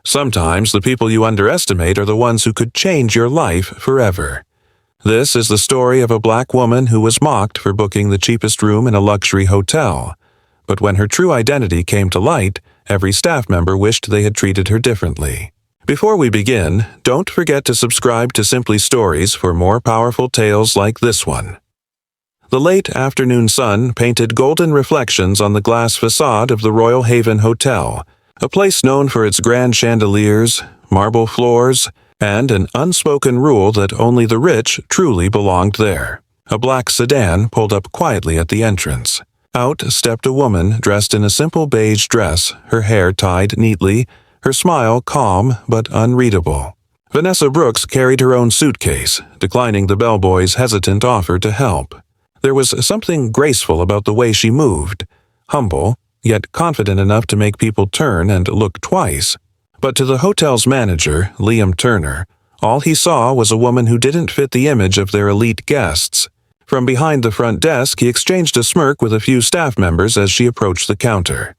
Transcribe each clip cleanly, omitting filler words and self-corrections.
Sometimes the people you underestimate are the ones who could change your life forever. This is the story of a black woman who was mocked for booking the cheapest room in a luxury hotel. But when her true identity came to light, every staff member wished they had treated her differently. Before we begin, don't forget to subscribe to Simply Stories for more powerful tales like this one. The late afternoon sun painted golden reflections on the glass facade of the Royal Haven Hotel, a place known for its grand chandeliers, marble floors, and an unspoken rule that only the rich truly belonged there. A black sedan pulled up quietly at the entrance. Out stepped a woman dressed in a simple beige dress, her hair tied neatly, her smile calm but unreadable. Vanessa Brooks carried her own suitcase, declining the bellboy's hesitant offer to help. There was something graceful about the way she moved, humble, yet confident enough to make people turn and look twice. But to the hotel's manager, Liam Turner, all he saw was a woman who didn't fit the image of their elite guests. From behind the front desk, he exchanged a smirk with a few staff members as she approached the counter.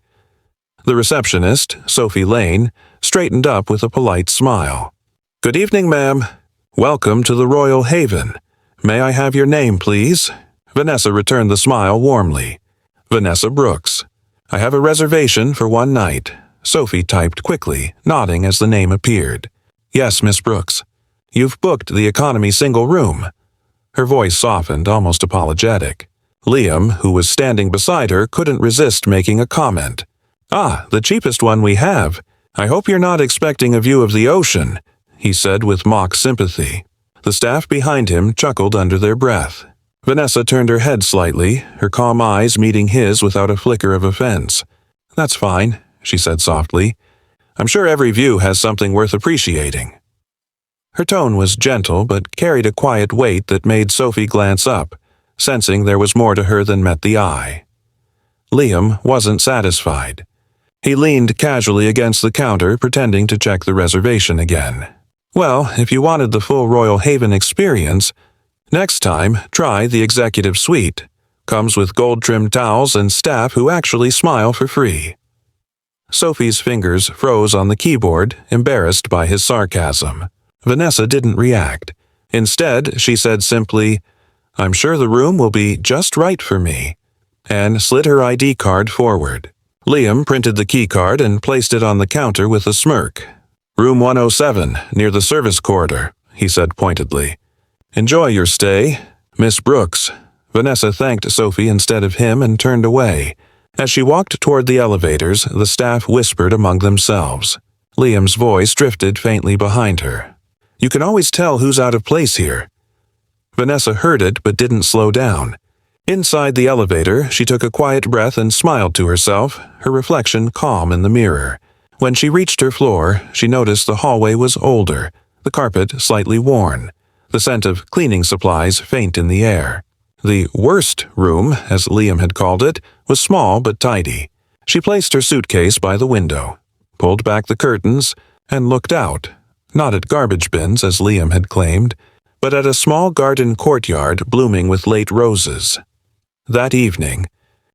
The receptionist, Sophie Lane, straightened up with a polite smile. "Good evening, ma'am. Welcome to the Royal Haven. May I have your name, please?" Vanessa returned the smile warmly. "Vanessa Brooks. I have a reservation for one night." Sophie typed quickly, nodding as the name appeared. "Yes, Miss Brooks. You've booked the economy single room." Her voice softened, almost apologetic. Liam, who was standing beside her, couldn't resist making a comment. "Ah, the cheapest one we have. I hope you're not expecting a view of the ocean," he said with mock sympathy. The staff behind him chuckled under their breath. Vanessa turned her head slightly, her calm eyes meeting his without a flicker of offense. "That's fine," she said softly. "I'm sure every view has something worth appreciating." Her tone was gentle but carried a quiet weight that made Sophie glance up, sensing there was more to her than met the eye. Liam wasn't satisfied. He leaned casually against the counter, pretending to check the reservation again. "Well, if you wanted the full Royal Haven experience, next time try the executive suite. Comes with gold-trimmed towels and staff who actually smile for free." Sophie's fingers froze on the keyboard, embarrassed by his sarcasm. Vanessa didn't react. Instead, she said simply, "I'm sure the room will be just right for me," and slid her ID card forward. Liam printed the key card and placed it on the counter with a smirk. "Room 107, near the service corridor," he said pointedly. "Enjoy your stay, Miss Brooks." Vanessa thanked Sophie instead of him and turned away. As she walked toward the elevators, the staff whispered among themselves. Liam's voice drifted faintly behind her. "You can always tell who's out of place here." Vanessa heard it but didn't slow down. Inside the elevator, she took a quiet breath and smiled to herself, her reflection calm in the mirror. When she reached her floor, she noticed the hallway was older, the carpet slightly worn, the scent of cleaning supplies faint in the air. The worst room, as Liam had called it, was small but tidy. She placed her suitcase by the window, pulled back the curtains, and looked out, not at garbage bins as Liam had claimed, but at a small garden courtyard blooming with late roses. That evening,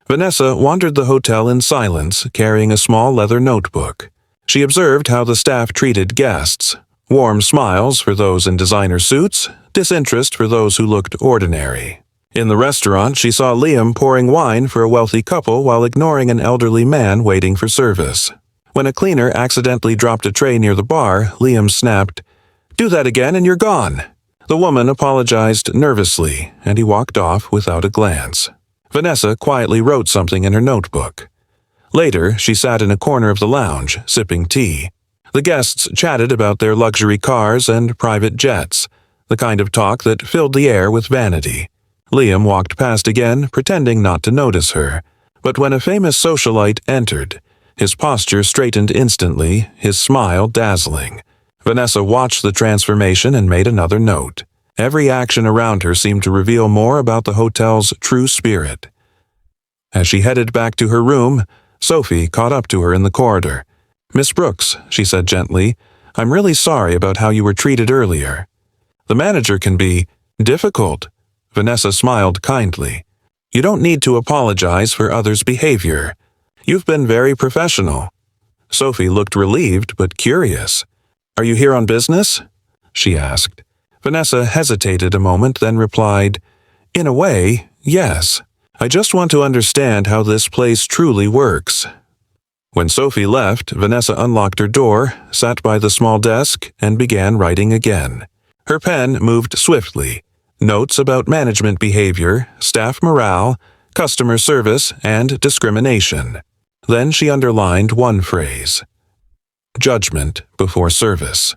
Vanessa wandered the hotel in silence, carrying a small leather notebook. She observed how the staff treated guests. Warm smiles for those in designer suits, disinterest for those who looked ordinary. In the restaurant, she saw Liam pouring wine for a wealthy couple while ignoring an elderly man waiting for service. When a cleaner accidentally dropped a tray near the bar, Liam snapped, "Do that again and you're gone." The woman apologized nervously, and he walked off without a glance. Vanessa quietly wrote something in her notebook. Later, she sat in a corner of the lounge, sipping tea. The guests chatted about their luxury cars and private jets, the kind of talk that filled the air with vanity. Liam walked past again, pretending not to notice her. But when a famous socialite entered, his posture straightened instantly, his smile dazzling. Vanessa watched the transformation and made another note. Every action around her seemed to reveal more about the hotel's true spirit. As she headed back to her room, Sophie caught up to her in the corridor. "Miss Brooks," she said gently, "I'm really sorry about how you were treated earlier. The manager can be difficult." Vanessa smiled kindly. "You don't need to apologize for others' behavior. You've been very professional." Sophie looked relieved but curious. "Are you here on business?" she asked. Vanessa hesitated a moment, then replied, "In a way, yes. I just want to understand how this place truly works." When Sophie left, Vanessa unlocked her door, sat by the small desk, and began writing again. Her pen moved swiftly. Notes about management behavior, staff morale, customer service, and discrimination. Then she underlined one phrase: judgment before service.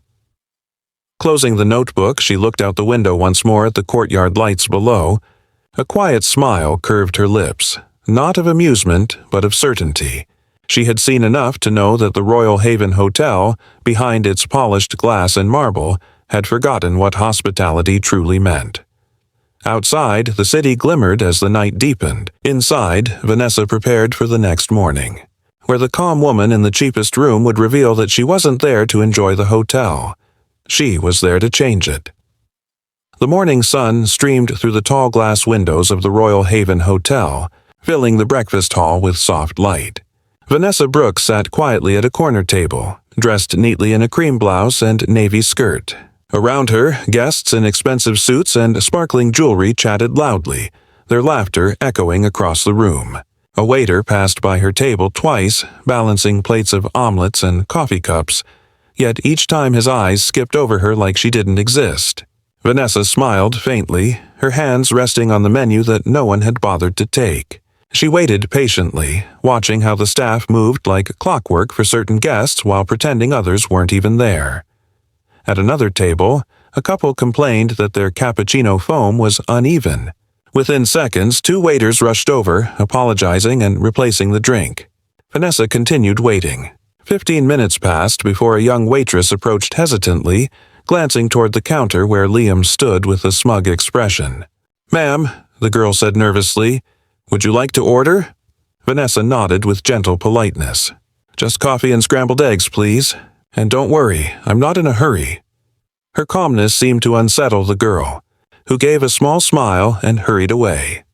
Closing the notebook, she looked out the window once more at the courtyard lights below. A quiet smile curved her lips, not of amusement, but of certainty. She had seen enough to know that the Royal Haven Hotel, behind its polished glass and marble, had forgotten what hospitality truly meant. Outside, the city glimmered as the night deepened. Inside, Vanessa prepared for the next morning, where the calm woman in the cheapest room would reveal that she wasn't there to enjoy the hotel. She was there to change it. The morning sun streamed through the tall glass windows of the Royal Haven Hotel, filling the breakfast hall with soft light. Vanessa Brooks sat quietly at a corner table, dressed neatly in a cream blouse and navy skirt. Around her, guests in expensive suits and sparkling jewelry chatted loudly, their laughter echoing across the room. A waiter passed by her table twice, balancing plates of omelets and coffee cups, yet each time his eyes skipped over her like she didn't exist. Vanessa smiled faintly, her hands resting on the menu that no one had bothered to take. She waited patiently, watching how the staff moved like clockwork for certain guests while pretending others weren't even there. At another table, a couple complained that their cappuccino foam was uneven. Within seconds, 2 waiters rushed over, apologizing and replacing the drink. Vanessa continued waiting. 15 minutes passed before a young waitress approached hesitantly, glancing toward the counter where Liam stood with a smug expression. "Ma'am," the girl said nervously, "would you like to order?" Vanessa nodded with gentle politeness. "Just coffee and scrambled eggs, please. And don't worry, I'm not in a hurry." Her calmness seemed to unsettle the girl, who gave a small smile and hurried away.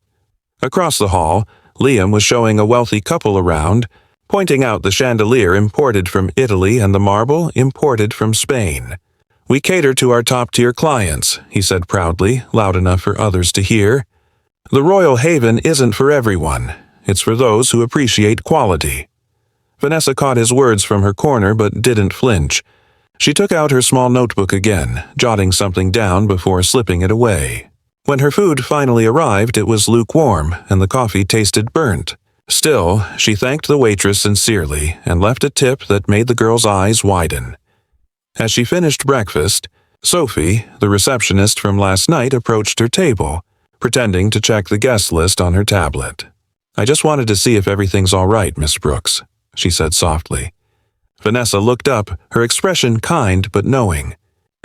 Across the hall, Liam was showing a wealthy couple around, pointing out the chandelier imported from Italy and the marble imported from Spain. "We cater to our top-tier clients," he said proudly, loud enough for others to hear. "The Royal Haven isn't for everyone. It's for those who appreciate quality." Vanessa caught his words from her corner but didn't flinch. She took out her small notebook again, jotting something down before slipping it away. When her food finally arrived, it was lukewarm, and the coffee tasted burnt. Still, she thanked the waitress sincerely and left a tip that made the girl's eyes widen. As she finished breakfast, Sophie, the receptionist from last night, approached her table, pretending to check the guest list on her tablet. "I just wanted to see if everything's all right, Miss Brooks," she said softly. Vanessa looked up, her expression kind but knowing.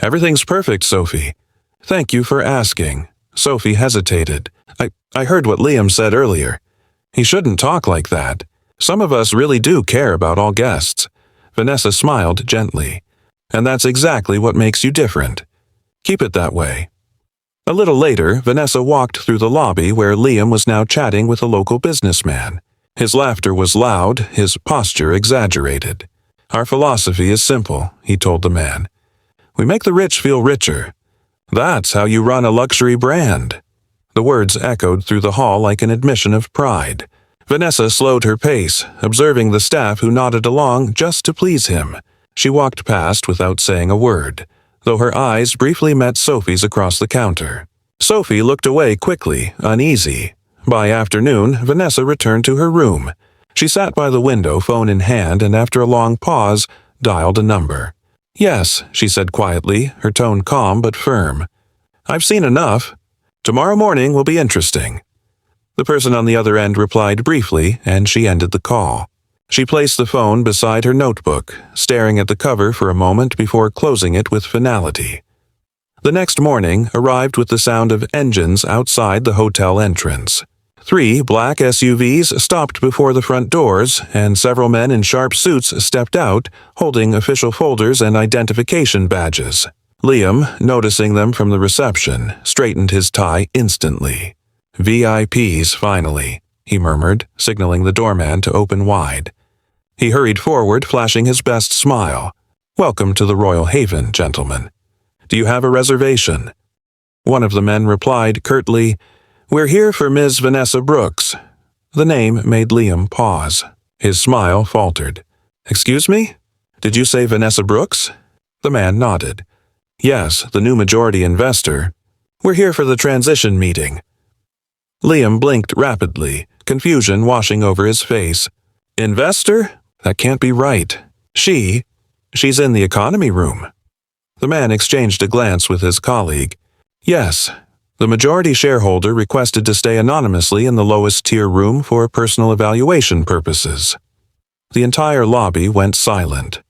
"Everything's perfect, Sophie. Thank you for asking." Sophie hesitated. I heard what Liam said earlier. He shouldn't talk like that. Some of us really do care about all guests." Vanessa smiled gently. "And that's exactly what makes you different. Keep it that way." A little later, Vanessa walked through the lobby where Liam was now chatting with a local businessman. His laughter was loud, his posture exaggerated. "Our philosophy is simple," he told the man. "We make the rich feel richer. That's how you run a luxury brand." The words echoed through the hall like an admission of pride. Vanessa slowed her pace, observing the staff who nodded along just to please him. She walked past without saying a word, though her eyes briefly met Sophie's across the counter. Sophie looked away quickly, uneasy. By afternoon, Vanessa returned to her room. She sat by the window, phone in hand, and after a long pause, dialed a number. "Yes," she said quietly, her tone calm but firm. "I've seen enough. Tomorrow morning will be interesting." The person on the other end replied briefly, and she ended the call. She placed the phone beside her notebook, staring at the cover for a moment before closing it with finality. The next morning arrived with the sound of engines outside the hotel entrance. 3 black SUVs stopped before the front doors, and several men in sharp suits stepped out, holding official folders and identification badges. Liam, noticing them from the reception, straightened his tie instantly. "VIPs, finally," he murmured, signaling the doorman to open wide. He hurried forward, flashing his best smile. "Welcome to the Royal Haven, gentlemen. Do you have a reservation?" One of the men replied curtly, "We're here for Ms. Vanessa Brooks." The name made Liam pause. His smile faltered. "Excuse me? Did you say Vanessa Brooks?" The man nodded. "Yes, the new majority investor. We're here for the transition meeting." Liam blinked rapidly, confusion washing over his face. "Investor? That can't be right. She's in the economy room." The man exchanged a glance with his colleague. "Yes, the majority shareholder requested to stay anonymously in the lowest tier room for personal evaluation purposes." The entire lobby went silent.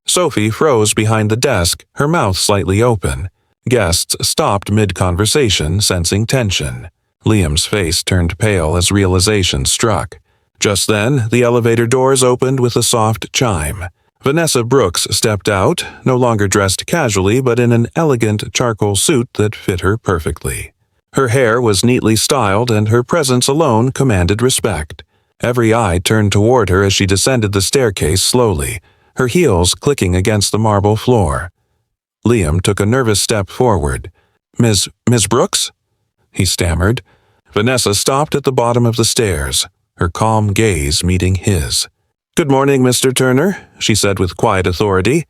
Sophie froze behind the desk, her mouth slightly open. Guests stopped mid-conversation, sensing tension. Liam's face turned pale as realization struck. Just then, the elevator doors opened with a soft chime. Vanessa Brooks stepped out, no longer dressed casually but in an elegant charcoal suit that fit her perfectly. Her hair was neatly styled and her presence alone commanded respect. Every eye turned toward her as she descended the staircase slowly, her heels clicking against the marble floor. Liam took a nervous step forward. Miss Brooks?" he stammered. Vanessa stopped at the bottom of the stairs, her calm gaze meeting his. "Good morning, Mr. Turner," she said with quiet authority.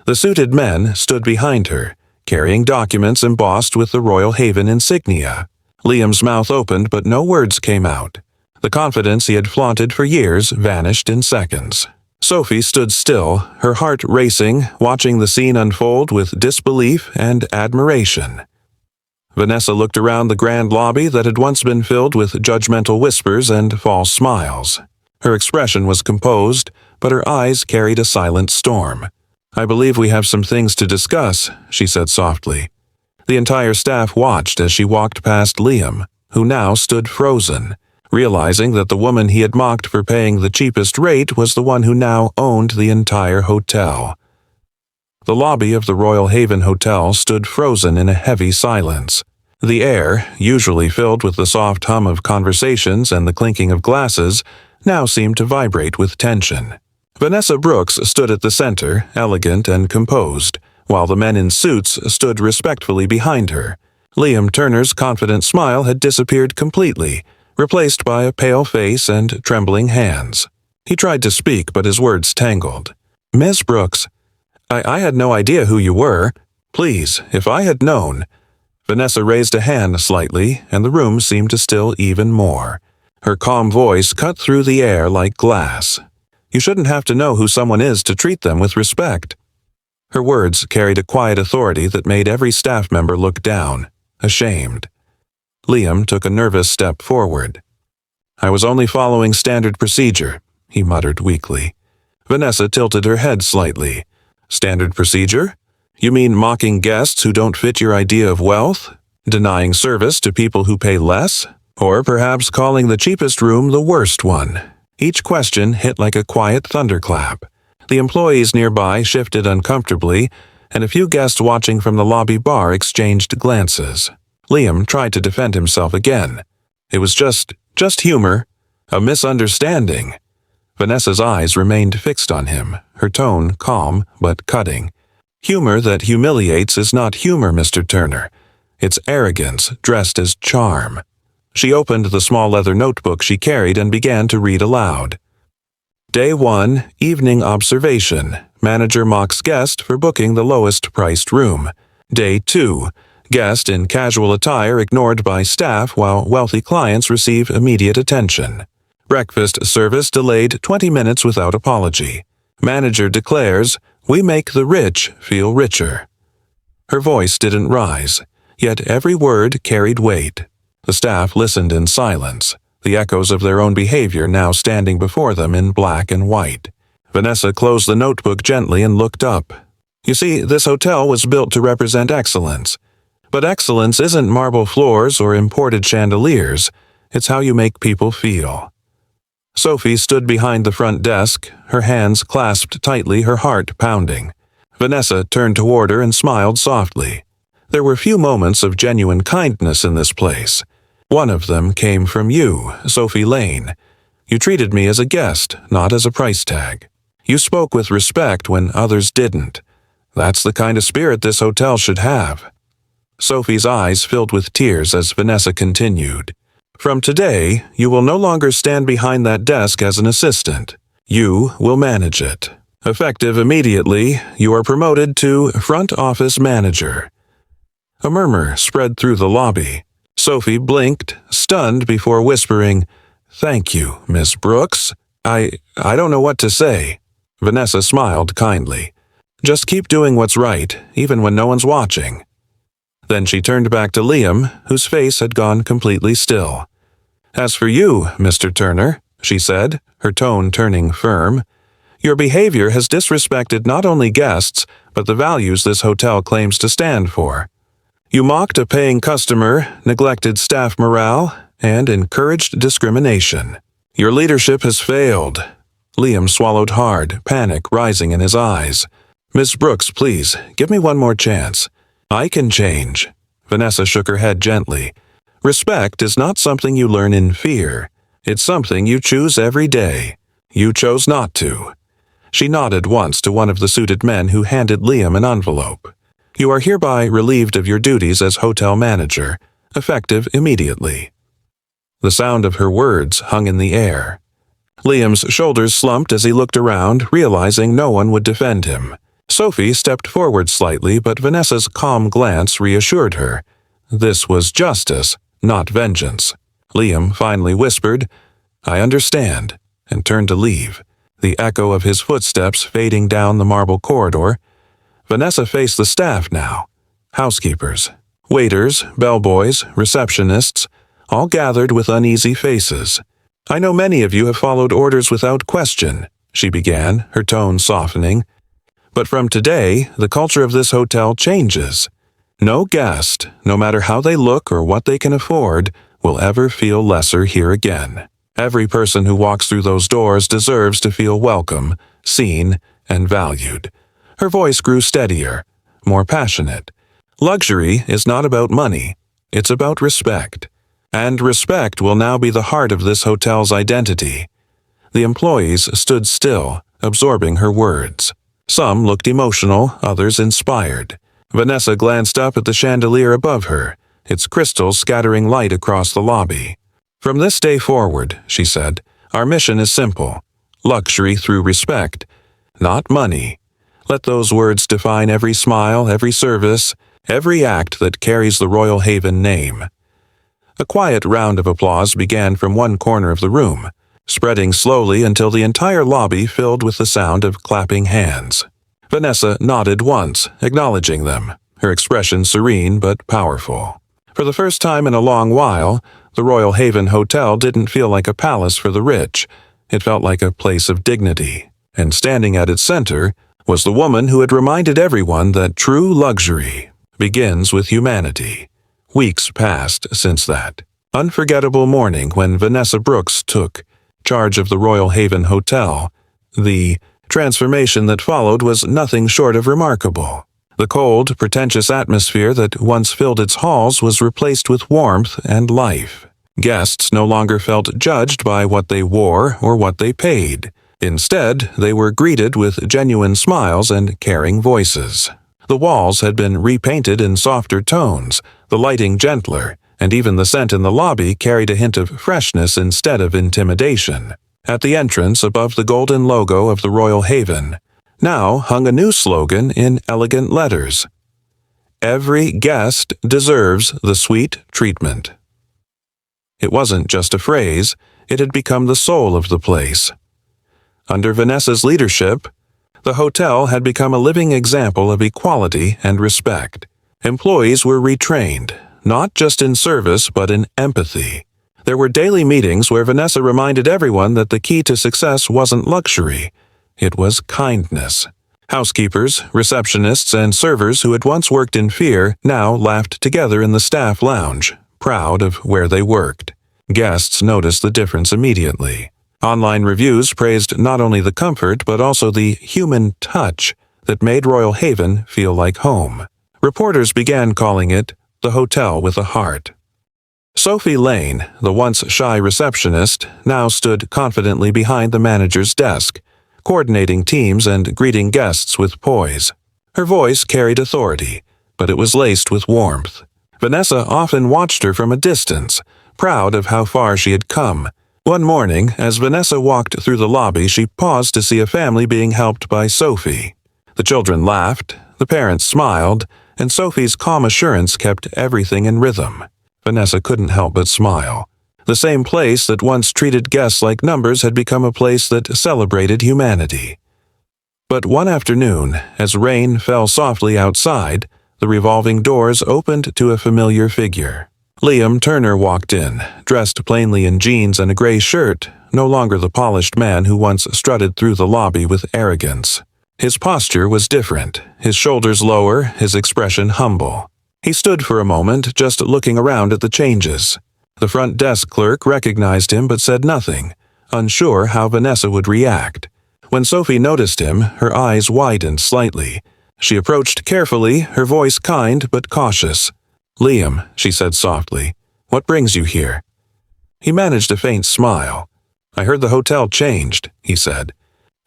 The suited men stood behind her, carrying documents embossed with the Royal Haven insignia. Liam's mouth opened, but no words came out. The confidence he had flaunted for years vanished in seconds. Sophie stood still, her heart racing, watching the scene unfold with disbelief and admiration. Vanessa looked around the grand lobby that had once been filled with judgmental whispers and false smiles. Her expression was composed, but her eyes carried a silent storm. "I believe we have some things to discuss," she said softly. The entire staff watched as she walked past Liam, who now stood frozen, realizing that the woman he had mocked for paying the cheapest rate was the one who now owned the entire hotel. The lobby of the Royal Haven Hotel stood frozen in a heavy silence. The air, usually filled with the soft hum of conversations and the clinking of glasses, now seemed to vibrate with tension. Vanessa Brooks stood at the center, elegant and composed, while the men in suits stood respectfully behind her. Liam Turner's confident smile had disappeared completely, replaced by a pale face and trembling hands. He tried to speak, but his words tangled. "Miss Brooks, I had no idea who you were. Please, if I had known." Vanessa raised a hand slightly, and the room seemed to still even more. Her calm voice cut through the air like glass. "You shouldn't have to know who someone is to treat them with respect." Her words carried a quiet authority that made every staff member look down, ashamed. Liam took a nervous step forward. "I was only following standard procedure," he muttered weakly. Vanessa tilted her head slightly. "Standard procedure? You mean mocking guests who don't fit your idea of wealth? Denying service to people who pay less? Or perhaps calling the cheapest room the worst one?" Each question hit like a quiet thunderclap. The employees nearby shifted uncomfortably, and a few guests watching from the lobby bar exchanged glances. Liam tried to defend himself again. "It was just humor. A misunderstanding." Vanessa's eyes remained fixed on him, her tone calm but cutting. "Humor that humiliates is not humor, Mr. Turner. It's arrogance dressed as charm." She opened the small leather notebook she carried and began to read aloud. Day 1, evening observation. Manager mocks guest for booking the lowest priced room. Day 2, guest in casual attire ignored by staff while wealthy clients receive immediate attention. Breakfast service delayed 20 minutes without apology. Manager declares, "We make the rich feel richer." Her voice didn't rise, yet every word carried weight. The staff listened in silence, the echoes of their own behavior now standing before them in black and white. Vanessa closed the notebook gently and looked up. "You see, this hotel was built to represent excellence. But excellence isn't marble floors or imported chandeliers. It's how you make people feel." Sophie stood behind the front desk, her hands clasped tightly, her heart pounding. Vanessa turned toward her and smiled softly. There were few moments of genuine kindness in this place. One of them came from you, Sophie Lane. You treated me as a guest, not as a price tag. You spoke with respect when others didn't. That's the kind of spirit this hotel should have." Sophie's eyes filled with tears as Vanessa continued. "From today, you will no longer stand behind that desk as an assistant. You will manage it. Effective immediately, you are promoted to front office manager." A murmur spread through the lobby. Sophie blinked, stunned, before whispering, "Thank you, Miss Brooks. I don't know what to say." Vanessa smiled kindly. "Just keep doing what's right, even when no one's watching." Then she turned back to Liam, whose face had gone completely still. "As for you, Mr. Turner," she said, her tone turning firm, "your behavior has disrespected not only guests, but the values this hotel claims to stand for. You mocked a paying customer, neglected staff morale, and encouraged discrimination. Your leadership has failed." Liam swallowed hard, panic rising in his eyes. "Miss Brooks, please, give me one more chance. I can change." Vanessa shook her head gently. "Respect is not something you learn in fear. It's something you choose every day. You chose not to." She nodded once to one of the suited men who handed Liam an envelope. "You are hereby relieved of your duties as hotel manager, effective immediately." The sound of her words hung in the air. Liam's shoulders slumped as he looked around, realizing no one would defend him. Sophie stepped forward slightly, but Vanessa's calm glance reassured her. This was justice, not vengeance. Liam finally whispered, "I understand," and turned to leave, the echo of his footsteps fading down the marble corridor. Vanessa faced the staff now. Housekeepers, waiters, bellboys, receptionists, all gathered with uneasy faces. "I know many of you have followed orders without question," she began, her tone softening. "But from today, the culture of this hotel changes. No guest, no matter how they look or what they can afford, will ever feel lesser here again. Every person who walks through those doors deserves to feel welcome, seen, and valued." Her voice grew steadier, more passionate. "Luxury is not about money. It's about respect. And respect will now be the heart of this hotel's identity." The employees stood still, absorbing her words. Some looked emotional, others inspired. Vanessa glanced up at the chandelier above her, its crystals scattering light across the lobby. "From this day forward," she said, "our mission is simple. Luxury through respect, not money. Let those words define every smile, every service, every act that carries the Royal Haven name." A quiet round of applause began from one corner of the room, spreading slowly until the entire lobby filled with the sound of clapping hands. Vanessa nodded once, acknowledging them, her expression serene but powerful. For the first time in a long while, the Royal Haven Hotel didn't feel like a palace for the rich. It felt like a place of dignity, and standing at its center was the woman who had reminded everyone that true luxury begins with humanity. Weeks passed since that unforgettable morning when Vanessa Brooks took charge of the Royal Haven Hotel. The transformation that followed was nothing short of remarkable. The cold, pretentious atmosphere that once filled its halls was replaced with warmth and life. Guests no longer felt judged by what they wore or what they paid. Instead, they were greeted with genuine smiles and caring voices. The walls had been repainted in softer tones, the lighting gentler, and even the scent in the lobby carried a hint of freshness instead of intimidation. At the entrance, above the golden logo of the Royal Haven, now hung a new slogan in elegant letters: "Every guest deserves the sweet treatment." It wasn't just a phrase, it had become the soul of the place. Under Vanessa's leadership, the hotel had become a living example of equality and respect. Employees were retrained, not just in service but in empathy. There were daily meetings where Vanessa reminded everyone that the key to success wasn't luxury, it was kindness. Housekeepers, receptionists, and servers who had once worked in fear now laughed together in the staff lounge, proud of where they worked. Guests noticed the difference immediately. Online reviews praised not only the comfort but also the human touch that made Royal Haven feel like home. Reporters began calling it the hotel with a heart. Sophie Lane, the once shy receptionist, now stood confidently behind the manager's desk, coordinating teams and greeting guests with poise. Her voice carried authority, but it was laced with warmth. Vanessa often watched her from a distance, proud of how far she had come. One morning, as Vanessa walked through the lobby, she paused to see a family being helped by Sophie. The children laughed, the parents smiled, and Sophie's calm assurance kept everything in rhythm. Vanessa couldn't help but smile. The same place that once treated guests like numbers had become a place that celebrated humanity. But one afternoon, as rain fell softly outside, the revolving doors opened to a familiar figure. Liam Turner walked in, dressed plainly in jeans and a gray shirt, no longer the polished man who once strutted through the lobby with arrogance. His posture was different, his shoulders lower, his expression humble. He stood for a moment, just looking around at the changes. The front desk clerk recognized him but said nothing, unsure how Vanessa would react. When Sophie noticed him, her eyes widened slightly. She approached carefully, her voice kind but cautious. "Liam," she said softly, "what brings you here?" He managed a faint smile. "I heard the hotel changed," he said.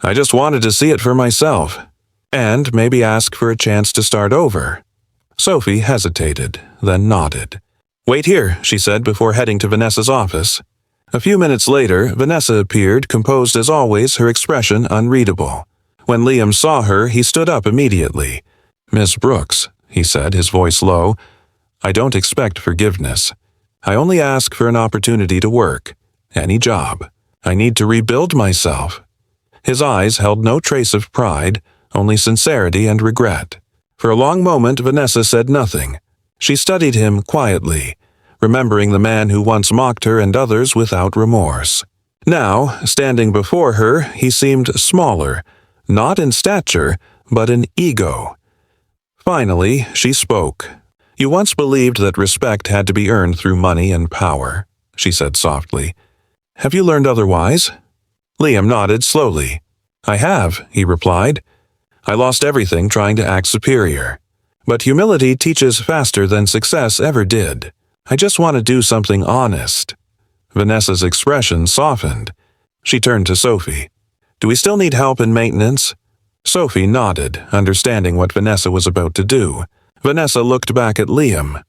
"I just wanted to see it for myself. And maybe ask for a chance to start over." Sophie hesitated, then nodded. "Wait here," she said before heading to Vanessa's office. A few minutes later, Vanessa appeared, composed as always, her expression unreadable. When Liam saw her, he stood up immediately. "Miss Brooks," he said, his voice low, "I don't expect forgiveness. I only ask for an opportunity to work. Any job. I need to rebuild myself." His eyes held no trace of pride, only sincerity and regret. For a long moment, Vanessa said nothing. She studied him quietly, remembering the man who once mocked her and others without remorse. Now, standing before her, he seemed smaller, not in stature, but in ego. Finally, she spoke. "You once believed that respect had to be earned through money and power," she said softly. "Have you learned otherwise?" Liam nodded slowly. "I have," he replied. "I lost everything trying to act superior. But humility teaches faster than success ever did. I just want to do something honest." Vanessa's expression softened. She turned to Sophie. "Do we still need help in maintenance?" Sophie nodded, understanding what Vanessa was about to do. Vanessa looked back at Liam.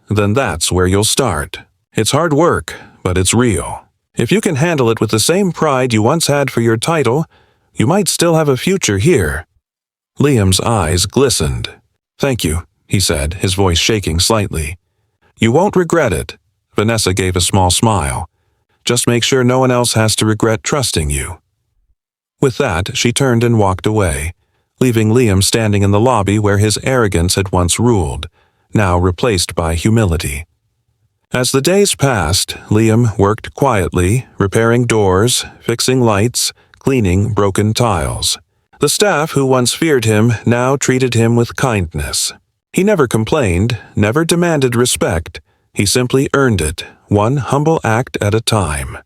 "Then that's where you'll start. It's hard work, but it's real. If you can handle it with the same pride you once had for your title, you might still have a future here." Liam's eyes glistened. "Thank you," he said, his voice shaking slightly. "You won't regret it." Vanessa gave a small smile. "Just make sure no one else has to regret trusting you." With that, she turned and walked away, leaving Liam standing in the lobby where his arrogance had once ruled, now replaced by humility. As the days passed, Liam worked quietly, repairing doors, fixing lights, cleaning broken tiles. The staff who once feared him now treated him with kindness. He never complained, never demanded respect. He simply earned it, one humble act at a time.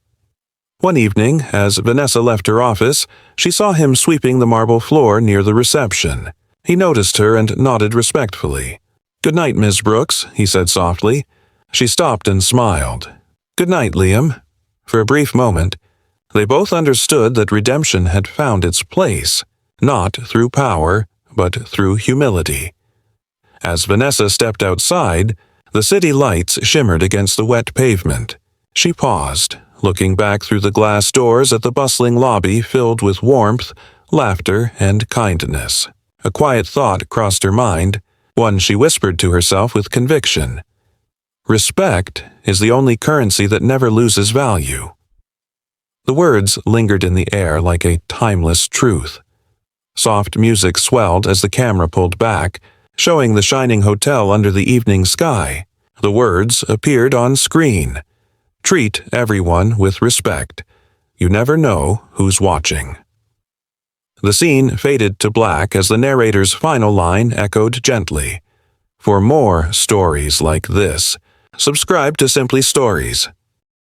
One evening, as Vanessa left her office, she saw him sweeping the marble floor near the reception. He noticed her and nodded respectfully. "Good night, Miss Brooks," he said softly. She stopped and smiled. "Good night, Liam." For a brief moment, they both understood that redemption had found its place, not through power, but through humility. As Vanessa stepped outside, the city lights shimmered against the wet pavement. She paused, looking back through the glass doors at the bustling lobby filled with warmth, laughter, and kindness. A quiet thought crossed her mind, one she whispered to herself with conviction. Respect is the only currency that never loses value. The words lingered in the air like a timeless truth. Soft music swelled as the camera pulled back, showing the shining hotel under the evening sky. The words appeared on screen. "Treat everyone with respect. You never know who's watching." The scene faded to black as the narrator's final line echoed gently. For more stories like this, subscribe to Simply Stories.